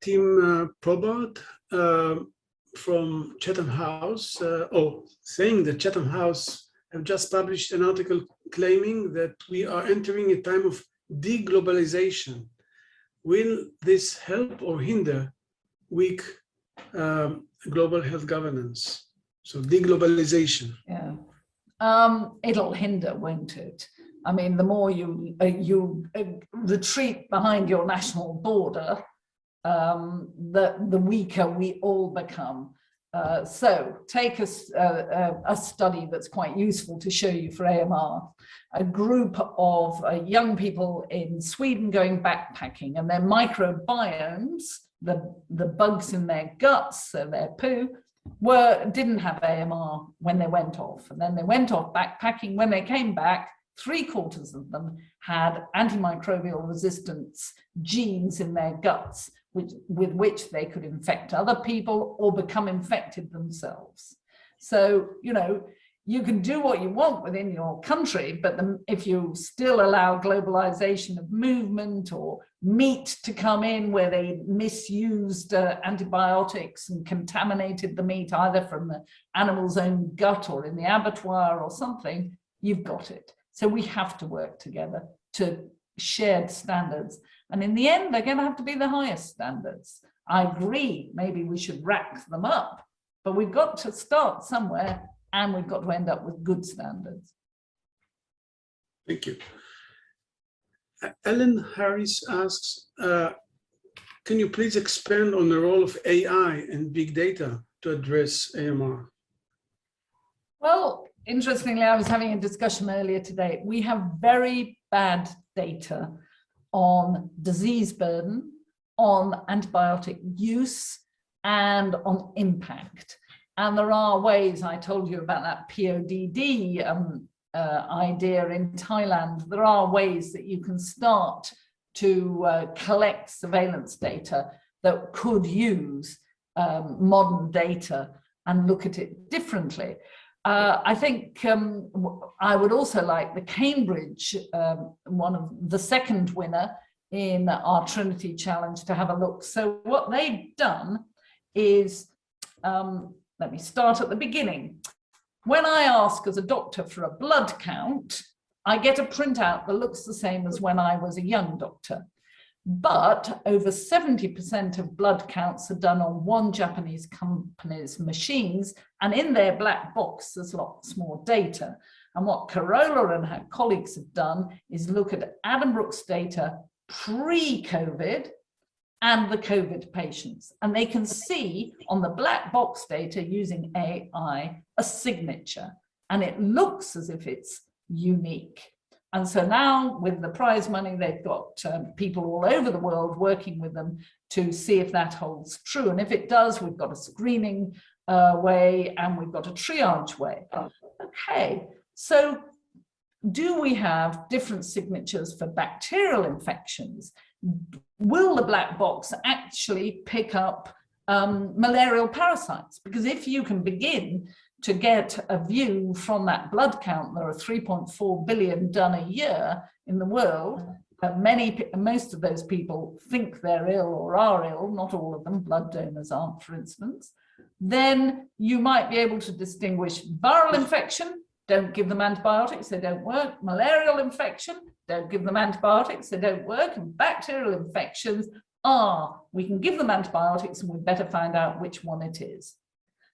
Tim Probert from Chatham House, saying that Chatham House have just published an article claiming that we are entering a time of deglobalization. Will this help or hinder weak global health governance? So deglobalization. Yeah, it'll hinder, won't it? I mean, the more you retreat behind your national border, the weaker we all become. So take a study that's quite useful to show you for AMR. A group of young people in Sweden going backpacking, and their microbiomes, the bugs in their guts, so their poo, didn't have AMR when they went off. And then they went off backpacking. When they came back, 3/4 of them had antimicrobial resistance genes in their guts, with which they could infect other people or become infected themselves. So, you know, you can do what you want within your country, but if you still allow globalization of movement or meat to come in where they misused antibiotics and contaminated the meat either from the animal's own gut or in the abattoir or something, you've got it. So we have to work together to shared standards. And in the end, they're going to have to be the highest standards. I agree, maybe we should rack them up, but we've got to start somewhere. And we've got to end up with good standards. Thank you. Ellen Harris asks, can you please expand on the role of AI and big data to address AMR? Well, interestingly, I was having a discussion earlier today. We have very bad data on disease burden, on antibiotic use, and on impact. And there are ways, I told you about that PODD idea in Thailand, there are ways that you can start to collect surveillance data that could use modern data and look at it differently. I think I would also like the Cambridge, one of the second winner in our Trinity Challenge, to have a look. So what they've done is, let me start at the beginning. When I ask as a doctor for a blood count, I get a printout that looks the same as when I was a young doctor. But over 70% of blood counts are done on one Japanese company's machines, and in their black box, there's lots more data. And what Carola and her colleagues have done is look at Addenbrook's data pre-COVID and the COVID patients. And they can see on the black box data using AI a signature, and it looks as if it's unique. And so now with the prize money, they've got people all over the world working with them to see if that holds true. And if it does, we've got a screening way and we've got a triage way. Okay, so do we have different signatures for bacterial infections? Will the black box actually pick up malarial parasites? Because if you can begin to get a view from that blood count, there are 3.4 billion done a year in the world. Most of those people think they're ill or are ill, not all of them, blood donors aren't, for instance. Then you might be able to distinguish viral infection, don't give them antibiotics, they don't work. Malarial infection, don't give them antibiotics, they don't work. And bacterial infections we can give them antibiotics and we better find out which one it is.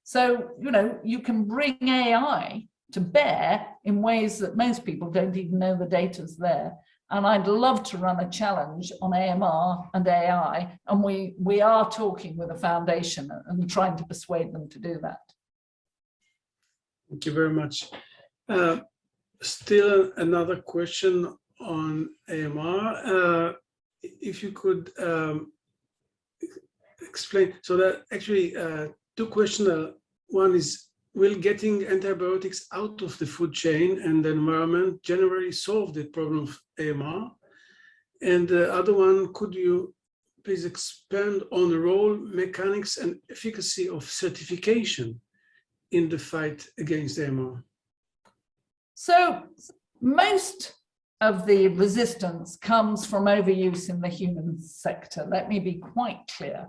So, you know, you can bring AI to bear in ways that most people don't even know the data's there. And I'd love to run a challenge on AMR and AI. And we are talking with a foundation and trying to persuade them to do that. Thank you very much. Still another question on AMR. If you could explain, so that actually two questions. One is, will getting antibiotics out of the food chain and the environment generally solve the problem of AMR? And the other one, could you please expand on the role, mechanics, and efficacy of certification in the fight against AMR? So most of the resistance comes from overuse in the human sector. Let me be quite clear.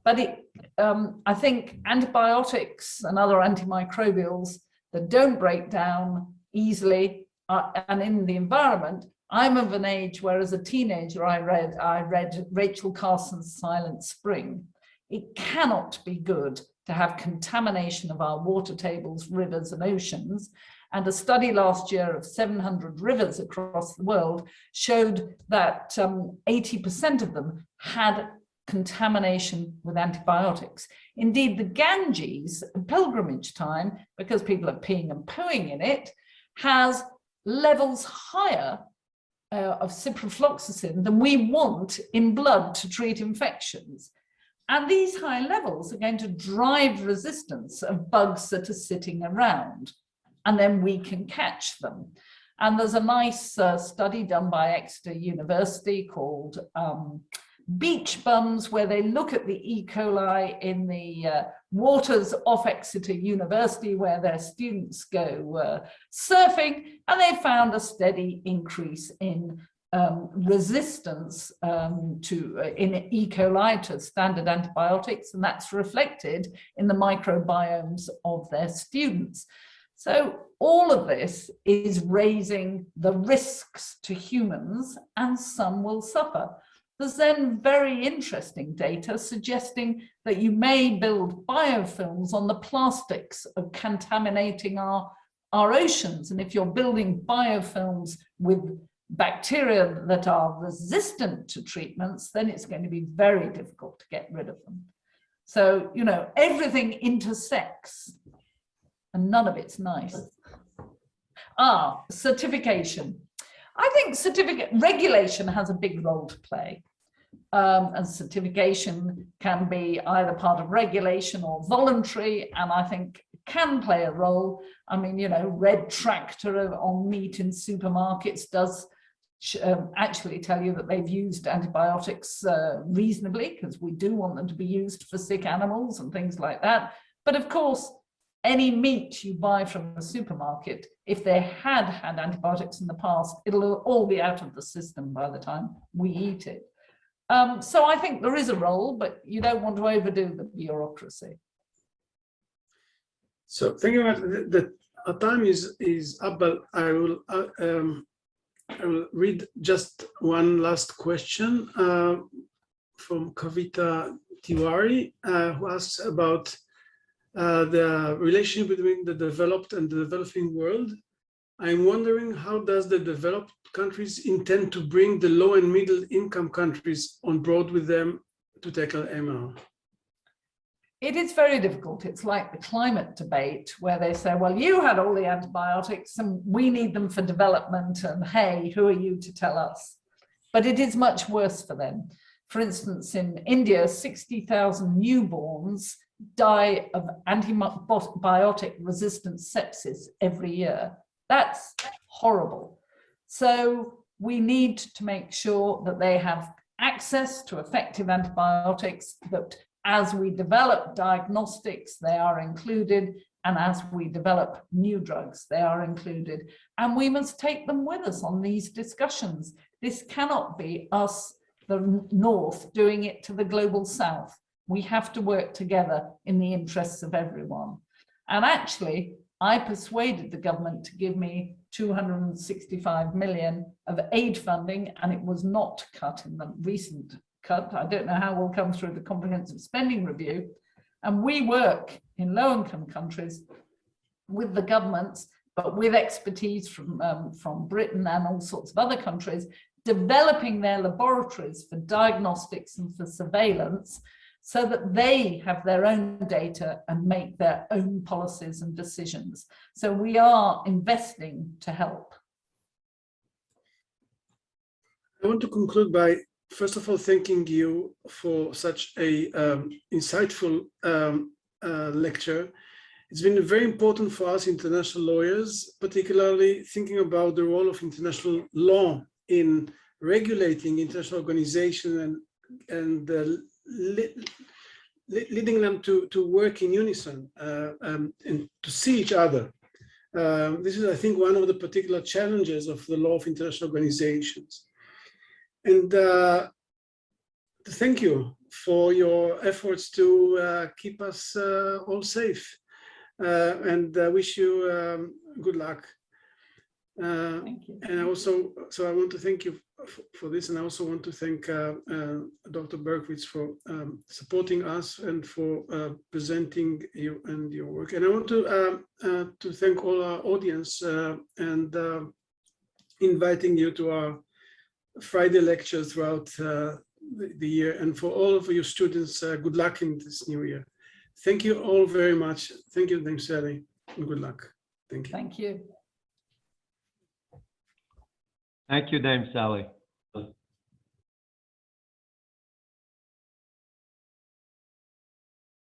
But I think antibiotics and other antimicrobials that don't break down easily and in the environment, I'm of an age where as a teenager I read Rachel Carson's Silent Spring. It cannot be good to have contamination of our water tables, rivers and oceans. And a study last year of 700 rivers across the world showed that 80% of them had contamination with antibiotics. Indeed, the Ganges, pilgrimage time, because people are peeing and pooing in it, has levels higher of ciprofloxacin than we want in blood to treat infections. And these high levels are going to drive resistance of bugs that are sitting around, and then we can catch them. And there's a nice study done by Exeter University called beach bums where they look at the E. coli in the waters off Exeter University where their students go surfing, and they found a steady increase in resistance in E. coli to standard antibiotics, and that's reflected in the microbiomes of their students. So all of this is raising the risks to humans, and some will suffer. There's then very interesting data suggesting that you may build biofilms on the plastics of contaminating our oceans. And if you're building biofilms with bacteria that are resistant to treatments, then it's going to be very difficult to get rid of them. So, you know, everything intersects and none of it's nice. Certification. I think regulation has a big role to play. And certification can be either part of regulation or voluntary, and I think can play a role. I mean, you know, Red Tractor on meat in supermarkets does actually tell you that they've used antibiotics reasonably, because we do want them to be used for sick animals and things like that. But of course, any meat you buy from a supermarket, if they had had antibiotics in the past, it'll all be out of the system by the time we eat it. So I think there is a role, but you don't want to overdo the bureaucracy. So thank you very much. Our time is up, but I will read just one last question from Kavita Tiwari, who asks about the relationship between the developed and the developing world. I'm wondering, how does the developed countries intend to bring the low and middle income countries on board with them to tackle MR? It is very difficult. It's like the climate debate where they say, well, you had all the antibiotics and we need them for development, and hey, who are you to tell us? But it is much worse for them. For instance, in India, 60,000 newborns die of antibiotic resistant sepsis every year. That's horrible. So we need to make sure that they have access to effective antibiotics, that as we develop diagnostics, they are included, and as we develop new drugs, they are included. And we must take them with us on these discussions. This cannot be us, the North, doing it to the global South. We have to work together in the interests of everyone. And actually, I persuaded the government to give me 265 million of aid funding, and it was not cut in the recent cut. I don't know how we'll come through the comprehensive spending review. And we work in low-income countries with the governments, but with expertise from Britain and all sorts of other countries, developing their laboratories for diagnostics and for surveillance, so that they have their own data and make their own policies and decisions. So we are investing to help. I want to conclude by, first of all, thanking you for such a insightful lecture. It's been very important for us international lawyers, particularly thinking about the role of international law in regulating international organizations and leading them to work in unison and to see each other. This is, I think, one of the particular challenges of the law of international organizations. And to thank you for your efforts to keep us all safe, and wish you good luck. Thank you. And I want to thank you for this, and I also want to thank Dr. Berkowitz for supporting us and for presenting you and your work. And I want to thank all our audience and inviting you to our Friday lectures throughout the year. And for all of you students, good luck in this new year. Thank you all very much. Thank you, Dame Sally, and good luck. Thank you. Thank you. Thank you, Dame Sally.